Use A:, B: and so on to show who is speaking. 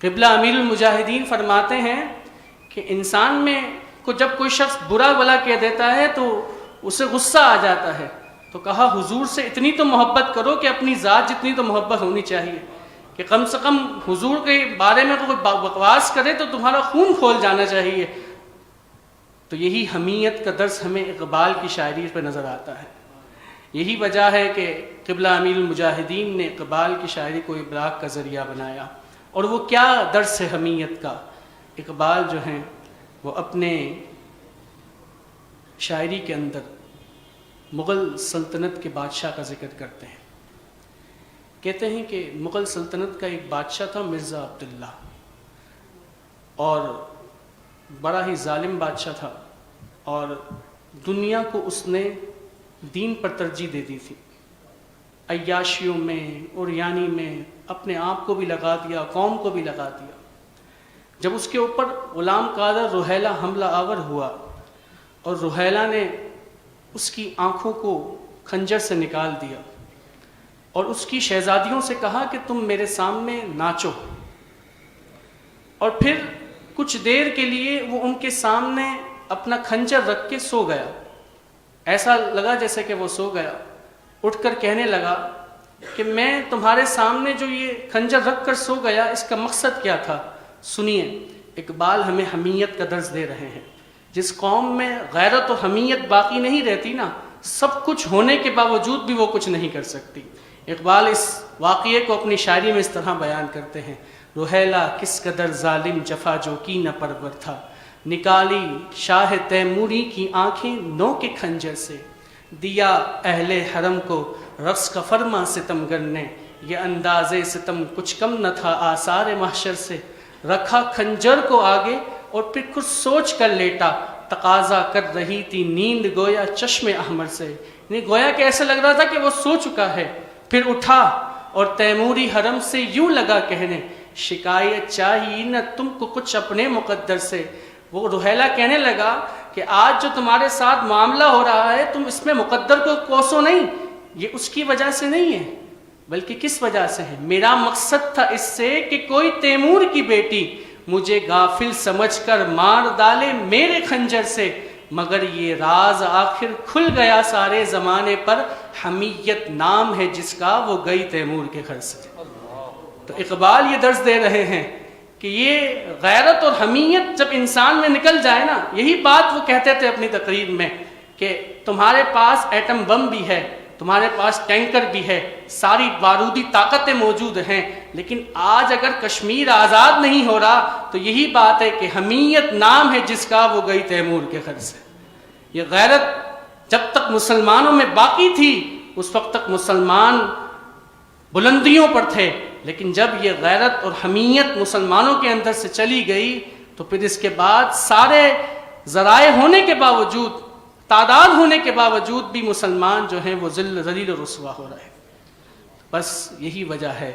A: قبلہ امیر المجاہدین فرماتے ہیں کہ انسان میں کو جب کوئی شخص برا بلا کہہ دیتا ہے تو اسے غصہ آ جاتا ہے، تو کہا حضور سے اتنی تو محبت کرو کہ اپنی ذات جتنی تو محبت ہونی چاہیے کہ کم سے کم حضور کے بارے میں کوئی بکواس کرے تو تمہارا خون کھول جانا چاہیے۔ تو یہی حمیت کا درس ہمیں اقبال کی شاعری پہ نظر آتا ہے۔ یہی وجہ ہے کہ قبلہ امیر المجاہدین نے اقبال کی شاعری کو ابلاغ کا ذریعہ بنایا۔ اور وہ کیا درس ہے حمیت کا؟ اقبال جو ہیں وہ اپنے شاعری کے اندر مغل سلطنت کے بادشاہ کا ذکر کرتے ہیں۔ کہتے ہیں کہ مغل سلطنت کا ایک بادشاہ تھا مرزا عبداللہ، اور بڑا ہی ظالم بادشاہ تھا، اور دنیا کو اس نے دین پر ترجیح دے دی تھی۔ عیاشیوں میں اور یعنی میں اپنے آپ کو بھی لگا دیا، قوم کو بھی لگا دیا۔ جب اس کے اوپر غلام قادر روہیلہ حملہ آور ہوا اور روہیلہ نے اس کی آنکھوں کو خنجر سے نکال دیا اور اس کی شہزادیوں سے کہا کہ تم میرے سامنے ناچو، اور پھر کچھ دیر کے لیے وہ ان کے سامنے اپنا خنجر رکھ کے سو گیا۔ ایسا لگا جیسے کہ وہ سو گیا، اٹھ کر کہنے لگا کہ میں تمہارے سامنے جو یہ خنجر رکھ کر سو گیا اس کا مقصد کیا تھا؟ سنیے، اقبال ہمیں حمیت کا درس دے رہے ہیں۔ جس قوم میں غیرت و حمیت باقی نہیں رہتی نا، سب کچھ ہونے کے باوجود بھی وہ کچھ نہیں کر سکتی۔ اقبال اس واقعے کو اپنی شاعری میں اس طرح بیان کرتے ہیں: روہیلہ کس قدر ظالم جفا جو کی نہ پرور تھا، نکالی شاہ تیموری کی آنکھیں نو کے خنجر سے، دیا اہل حرم کو رقص کا فرما ستمگر نے، یہ انداز ستم کچھ کم نہ تھا آثار محشر سے، رکھا خنجر کو آگے اور پھر کچھ سوچ کر لیٹا، تقاضا کر رہی تھی نیند گویا چشم احمر سے، یعنی گویا کہ ایسا لگ رہا تھا کہ وہ سو چکا ہے۔ پھر اٹھا اور تیموری حرم سے یوں لگا کہنے، شکایت چاہیے نہ تم کو کچھ اپنے مقدر سے۔ وہ روہیلہ کہنے لگا کہ آج جو تمہارے ساتھ معاملہ ہو رہا ہے تم اس میں مقدر کو کوسو نہیں، یہ اس کی وجہ سے نہیں ہے، بلکہ کس وجہ سے ہے؟ میرا مقصد تھا اس سے کہ کوئی تیمور کی بیٹی مجھے غافل سمجھ کر مار ڈالے میرے خنجر سے، مگر یہ راز آخر کھل گیا سارے زمانے پر، حمیت نام ہے جس کا وہ گئی تیمور کے گھر سے۔ تو اقبال یہ درس دے رہے ہیں کہ یہ غیرت اور حمیت جب انسان میں نکل جائے نا، یہی بات وہ کہتے تھے اپنی تقریر میں کہ تمہارے پاس ایٹم بم بھی ہے، تمہارے پاس ٹینکر بھی ہے، ساری بارودی طاقتیں موجود ہیں، لیکن آج اگر کشمیر آزاد نہیں ہو رہا تو یہی بات ہے کہ حمیت نام ہے جس کا وہ گئی تیمور کے گھر سے۔ یہ غیرت جب تک مسلمانوں میں باقی تھی اس وقت تک مسلمان بلندیوں پر تھے، لیکن جب یہ غیرت اور حمیت مسلمانوں کے اندر سے چلی گئی تو پھر اس کے بعد سارے ذرائع ہونے کے باوجود، تعداد ہونے کے باوجود بھی مسلمان جو ہیں وہ ذلیل و رسوا ہو رہے ہیں۔ بس یہی وجہ ہے